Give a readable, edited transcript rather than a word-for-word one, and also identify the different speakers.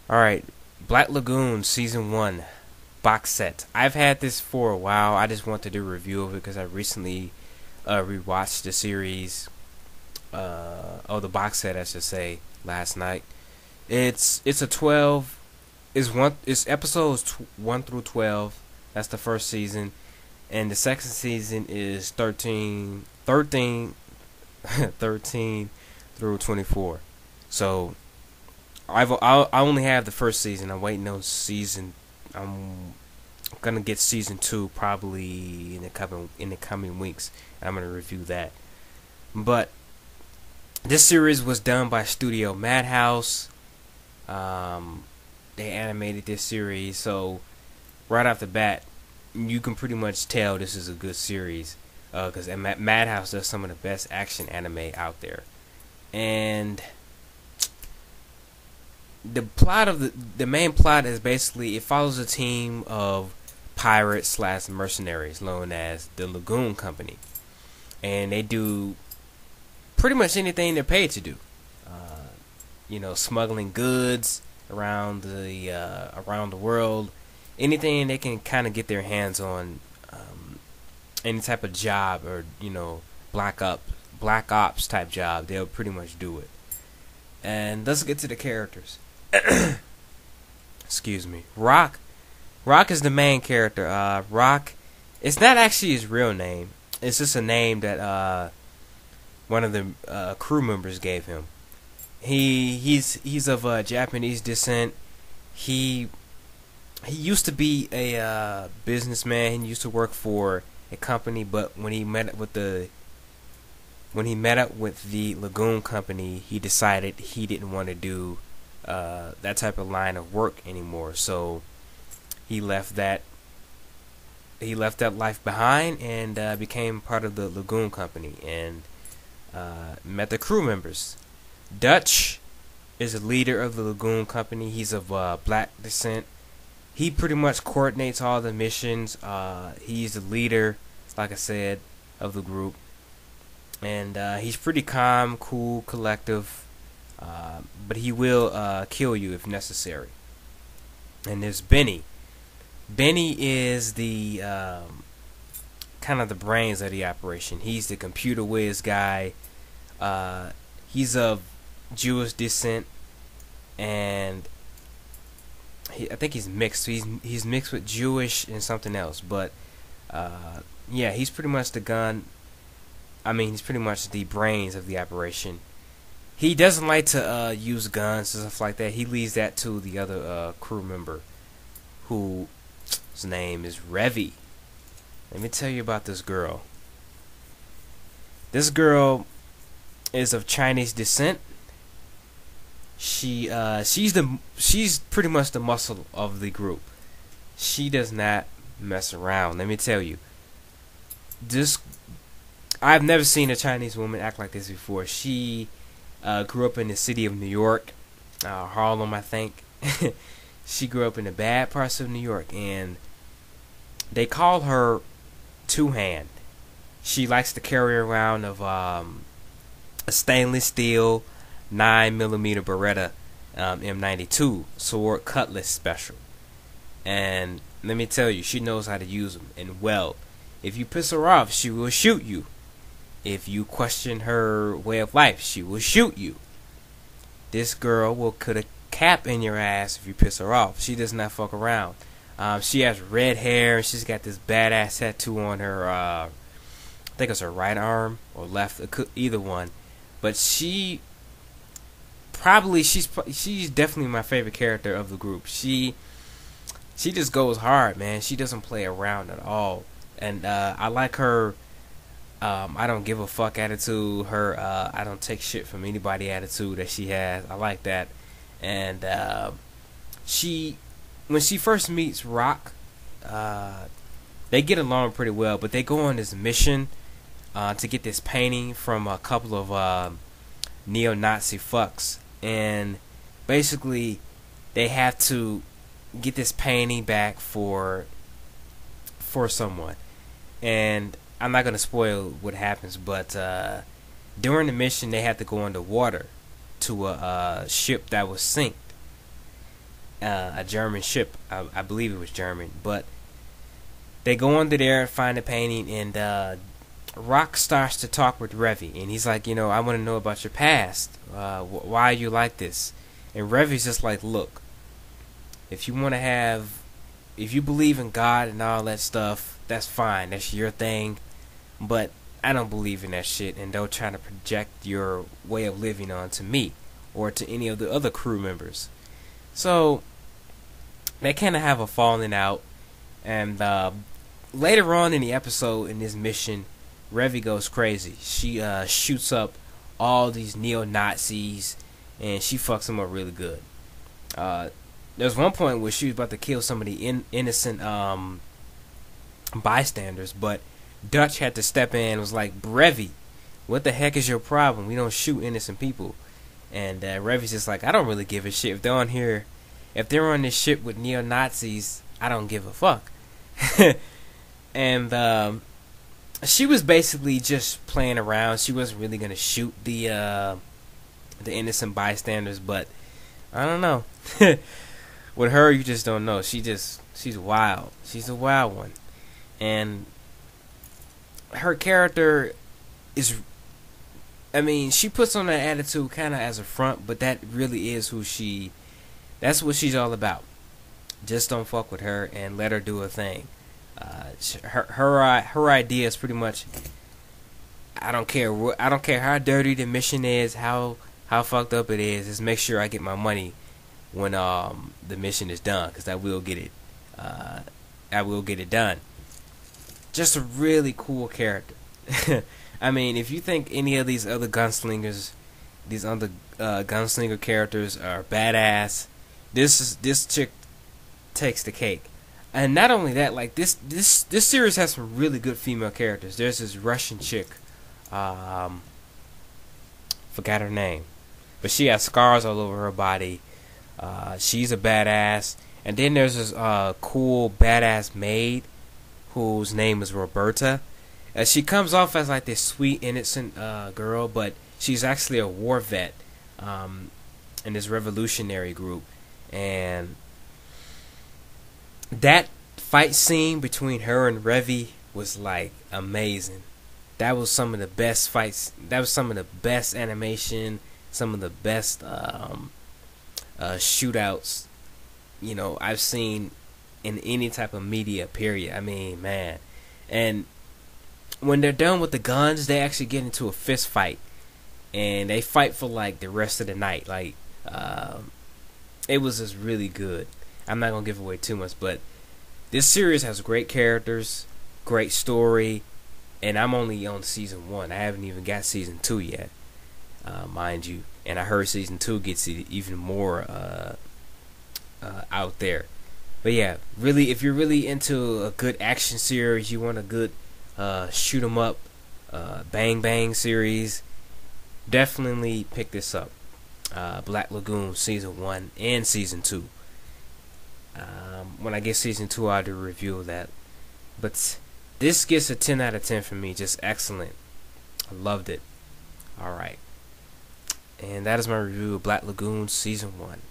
Speaker 1: Alright, Black Lagoon Season 1 box set. I've had this for a while. I just wanted to do a review of it because I recently rewatched the series, the box set I should say, last night. It's a 12, it's episodes 1 through 12. That's the first season. And the second season is 13 through 24. So I only have the first season. I'm waiting on season. I'm gonna get season 2 probably in the coming weeks. I'm gonna review that. But this series was done by Studio Madhouse. They animated this series, so right off the bat, you can pretty much tell this is a good series. Because Madhouse does some of the best action anime out there, and the main plot is basically it follows a team of pirates slash mercenaries known as the Lagoon Company, and they do pretty much anything they're paid to do. Smuggling goods around the world, anything they can kind of get their hands on, any type of job or black ops type job, they'll pretty much do it. And let's get to the characters. Excuse me. Rock is the main character. Rock, it's not actually his real name. It's just a name that one of the crew members gave him. He's of Japanese descent. He used to be a businessman. He used to work for a company, but when he met up with the Lagoon Company, he decided he didn't want to do that type of line of work anymore. So he left that life behind and became part of the Lagoon Company and met the crew members. Dutch is a leader of the Lagoon Company. He's of black descent. He pretty much coordinates all the missions. He's the leader, like I said, of the group. And he's pretty calm, cool, collective, but he will kill you if necessary. And there's Benny. Benny is the kind of the brains of the operation. He's the computer whiz guy. He's of Jewish descent, and I think he's mixed. He's mixed with Jewish and something else. But yeah, he's pretty much the gun. He's pretty much the brains of the operation. He doesn't like to use guns and stuff like that. He leaves that to the other crew member, whose name is Revy. Let me tell you about this girl. This girl is of Chinese descent. She's pretty much the muscle of the group. She does not mess around. Let me tell you. I've never seen a Chinese woman act like this before. She grew up in the city of New York, Harlem, I think. She grew up in the bad parts of New York, and they call her two-hand. She likes to carry around of a stainless steel 9mm Beretta M92 sword cutlass special. And let me tell you, she knows how to use them. And well, if you piss her off, she will shoot you. If you question her way of life, she will shoot you. This girl will put a cap in your ass if you piss her off. She does not fuck around. She has red hair. She's got this badass tattoo on her, I think it's her right arm or left, either one. But she's definitely my favorite character of the group. She just goes hard, man. She doesn't play around at all. And I like her I don't give a fuck attitude, her I don't take shit from anybody attitude that she has. I like that. And when she first meets Rock, they get along pretty well, but they go on this mission to get this painting from a couple of neo-Nazi fucks, and basically they have to get this painting back for someone. And I'm not gonna spoil what happens, but during the mission they had to go underwater to a ship that was sinked, a German ship. I believe it was German, but they go under there and find the painting, and Rock starts to talk with Revy, and he's like, I want to know about your past. Why are you like this? And Revy's just like, look, if you believe in God and all that stuff, that's fine. That's your thing. But I don't believe in that shit, and don't try to project your way of living onto me or to any of the other crew members. So they kind of have a falling out, and later on in the episode, in this mission, Revy goes crazy. She shoots up all these neo-Nazis, and she fucks them up really good. There's one point where she was about to kill some of the innocent bystanders, but Dutch had to step in and was like, Revy, what the heck is your problem? We don't shoot innocent people. And Revy's just like, I don't really give a shit. If they're on this ship with neo-Nazis, I don't give a fuck. And she was basically just playing around. She wasn't really gonna shoot the innocent bystanders, but I don't know. With her, you just don't know. She's wild. She's a wild one, and her character is, she puts on that attitude kind of as a front, but that really is that's what she's all about. Just don't fuck with her and let her do her thing. Her idea is pretty much, I don't care how dirty the mission is, how fucked up it is. Just make sure I get my money when the mission is done, because I will get it. I will get it done. Just a really cool character. If you think any of these other gunslingers, these other gunslinger characters are badass, this chick takes the cake. And not only that, like this series has some really good female characters. There's this Russian chick, forgot her name, but she has scars all over her body. She's a badass. And then there's this cool badass maid whose name is Roberta. She comes off as like this sweet, innocent girl, but she's actually a war vet in this revolutionary group. And that fight scene between her and Revy was like amazing. That was some of the best fights. That was some of the best animation, some of the best shootouts I've seen in any type of media, period. Man. And when they're done with the guns, they actually get into a fist fight, and they fight for like the rest of the night. Like it was just really good. I'm not gonna give away too much, but this series has great characters, great story, and I'm only on season 1. I haven't even got season 2 yet, mind you. And I heard season 2 gets even more out there. But yeah, really, if you're really into a good action series, you want a good shoot 'em up, bang bang series, definitely pick this up. Black Lagoon season 1 and season 2. When I get season 2, I'll do a review of that. But this gets a 10 out of 10 for me. Just excellent. I loved it. Alright. And that is my review of Black Lagoon season 1.